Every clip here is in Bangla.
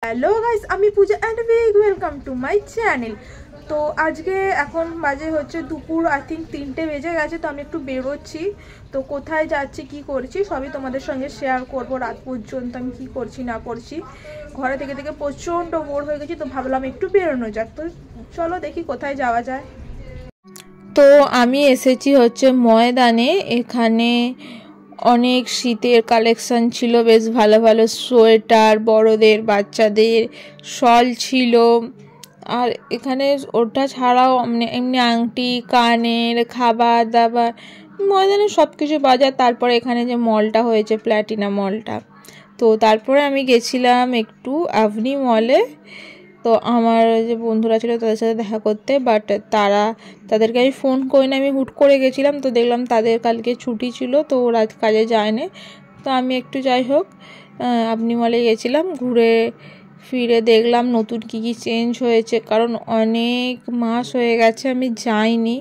হ্যালো গাইস, আমি Puja and big welcome to my channel. তো আজকে এখন বাজে হচ্ছে দুপুর আই থিঙ্ক 3টে বেজে গেছে। তো আমি একটু বেরোচ্ছি, তো কোথায় যাচ্ছি কি করছি সবই তোমাদের সঙ্গে শেয়ার করব। রাত পর্যন্ত আমি কি করছি না করছি, ঘরে থেকে থেকে প্রচণ্ড বোর হয়ে গেছি, তো ভাবলাম একটু বেরোনো যাক। তো চলো দেখি কোথায় যাওয়া যায়। তো আমি এসেছি হচ্ছে ময়দানে। এখানে অনেক শীতের কালেকশন ছিল, বেশ ভালো ভালো সোয়েটার, বড়দের বাচ্চাদের শল ছিল। আর এখানে ওটা ছাড়াও এমনি আংটি, কানের, খাবার দাবার, ময়দানে সব কিছু বাজার। তারপরে এখানে যে মলটা হয়েছে প্ল্যাটিনা মলটা, তো তারপরে আমি গেছিলাম একটু আভনি মলে। তো আমার যে বন্ধুরা ছিল তাদের সাথে দেখা করতে, বাট তাদেরকে আমি ফোন করি না, আমি হুট করে গেছিলাম। তো দেখলাম তাদের কালকে ছুটি ছিল, তো ওরা কাজে যায়নি। তো আমি একটু যাই হোক আভনি মলে গেছিলাম, ঘুরে ফিরে দেখলাম নতুন কী কী চেঞ্জ হয়েছে, কারণ অনেক মাস হয়ে গেছে আমি যাইনি।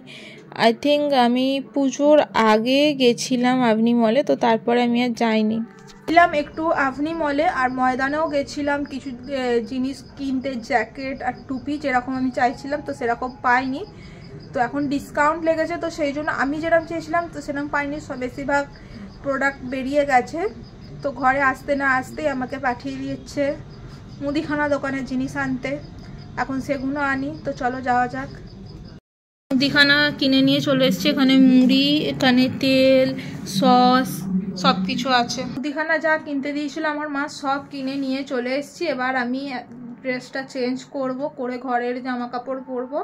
আই থিঙ্ক আমি পুজোর আগে গেছিলাম আভনি মলে, তো তারপরে আমি আর যাইনি। ছিলাম একটু আভনি মলে, আর ময়দানেও গেছিলাম কিছু জিনিস কিনতে, জ্যাকেট আর টুপি যেরকম আমি চাইছিলাম, তো সেরকম পাইনি। তো এখন ডিসকাউন্ট লেগেছে, তো সেই জন্য আমি যেরকম চেয়েছিলাম তো সেরকম পাইনি। বেশিরভাগ প্রোডাক্ট বেরিয়ে গেছে। তো ঘরে আসতে না আসতেই আমাকে পাঠিয়ে দিচ্ছে মুদিখানা দোকানের জিনিস আনতে, এখন সেগুলো আনি। তো চলো যাওয়া যাক। মুদিখানা কিনে নিয়ে চলে এসেছি। এখানে মুড়ি, এখানে তেল, সস সব কিছু আছে। মুদিখানা যা কিনতে দিয়েছিল আমার মা সব কিনে নিয়ে চলে এসেছি। এবার আমি ড্রেসটা চেঞ্জ করব, করে ঘরের জামা কাপড় পরবো,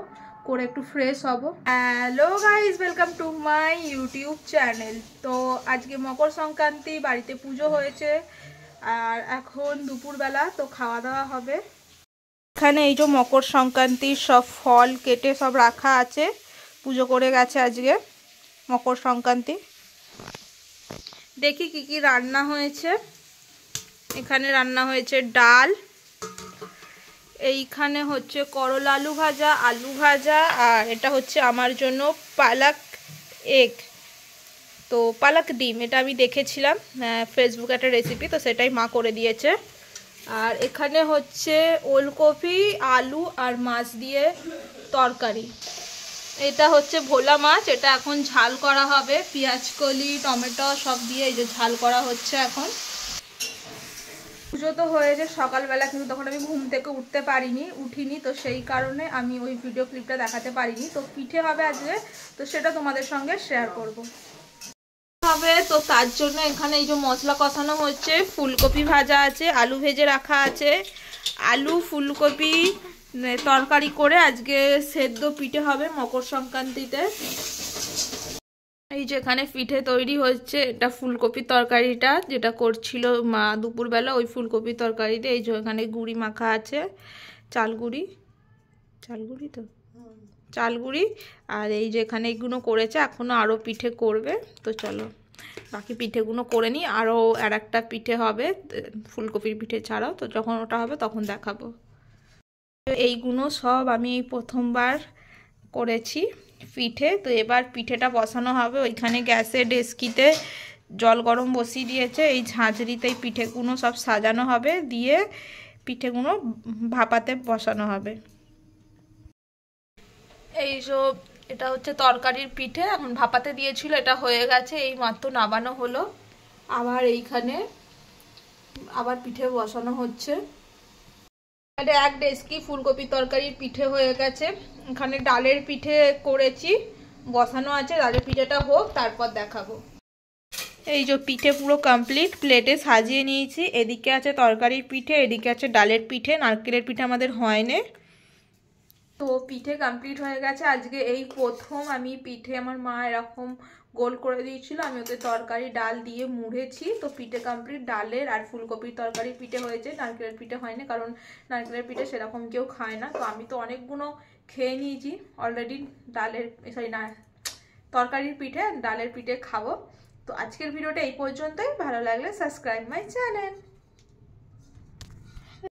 করে একটু ফ্রেশ হব। Hello guys, welcome to my YouTube channel. তো আজকে মকর সংক্রান্তি, বাড়িতে পুজো হয়েছে, আর এখন দুপুরবেলা তো খাওয়া দাওয়া হবে। এখানে এই যে মকর সংক্রান্তির সব ফল কেটে সব রাখা আছে, পুজো করে গেছে আজকে মকর সংক্রান্তি। দেখি কি কি রান্না হয়েছে। এখানে রান্না হয়েছে ডাল, এইখানে হচ্ছে করলা আলু ভাজা, আলু ভাজা, আর এটা হচ্ছে আমার জন্য পালক এগ, তো পালক ডিম। এটা আমি দেখেছিলাম ফেসবুকে একটা রেসিপি, তো সেটাই মা করে দিয়েছে। আর এখানে হচ্ছে ওলকপি, আলু আর মাছ দিয়ে তরকারি। এটা হচ্ছে ভোলা মাছ, এটা এখন ঝাল করা হবে, পেঁয়াজ কলি, টমেটো সব দিয়ে এই যে ঝাল করা হচ্ছে এখন। পুজো তো হয়েছে সকালবেলা, কিন্তু তখন আমি ঘুম থেকে উঠিনি, তো সেই কারণে আমি ওই ভিডিও ক্লিপটা দেখাতে পারিনি। তো পিঠে হবে আজকে, তো সেটা তোমাদের সঙ্গে শেয়ার করব হবে। তো তার জন্য এখানে এই যে মশলা কষানো হচ্ছে, ফুলকপি ভাজা আছে, আলু ভেজে রাখা আছে, আলু ফুলকপি তরকারি করে আজকে সেদ্ধ পিঠে হবে মকর সংক্রান্তিতে। এই যে এখানে পিঠে তৈরি হচ্ছে, এটা ফুলকপির তরকারিটা যেটা করছিল মা দুপুরবেলা, ওই ফুলকপির তরকারিতে এই যে এখানে গুঁড়ি মাখা আছে, চালগুড়ি তো চালগুড়ি। আর এই যে এখানে এইগুলো করেছে, এখনো আরও পিঠে করবে। তো চলো বাকি পিঠেগুলো করে নিই। আরও আর একটা পিঠে হবে ফুলকপির পিঠে ছাড়াও, তো যখন ওটা হবে তখন দেখাবো। এইগুলো সব আমি এই প্রথমবার করেছি পিঠে। তো এবার পিঠেটা বসানো হবে। ওইখানে গ্যাসে ডেস্কিতে জল গরম বসিয়ে দিয়েছে, এই ঝাঁঝরিতেই পিঠেগুলো সব সাজানো হবে, দিয়ে পিঠেগুলো ভাপাতে বসানো হবে। এই সব এটা হচ্ছে তরকারির পিঠে, এখন ভাপাতে দিয়েছিল, এটা হয়ে গেছে, এই মাত্র নামানো হলো। আবার এইখানে আবার পিঠে বসানো হচ্ছে। এক ডেস্কি ফুলকপি তরকারির পিঠে হয়ে গেছে। এখানে ডালের পিঠে করেছি, বসানো আছে, ডালের পিঠেটা হোক তারপর দেখাবো। এই যে পিঠে পুরো কমপ্লিট, প্লেটে সাজিয়ে নিয়েছি। এদিকে আছে তরকারির পিঠে, এদিকে আছে ডালের পিঠে, নারকেলের পিঠে আমাদের হয়নি। তো পিঠে কমপ্লিট হয়ে গেছে। আজকে এই প্রথম আমি পিঠে, আমার মা এরকম গোল করে দিয়েছিল, আমি ওতে তরকারি ডাল দিয়ে মুড়েছি। তো পিঠে কমপ্লিট, ডালের আর ফুলকপির তরকারি পিঠে হয়েছে, নারকেলের পিঠে হয়নি, কারণ নারকেলের পিঠে সেরকম কেউ খায় না। তো আমি তো অনেকগুলো খেয়ে নিয়েছি অলরেডি, তরকারির পিঠে, ডালের পিঠে খাবো। তো আজকের ভিডিওটা এই পর্যন্তই। ভালো লাগলে সাবস্ক্রাইব মাই চ্যানেল।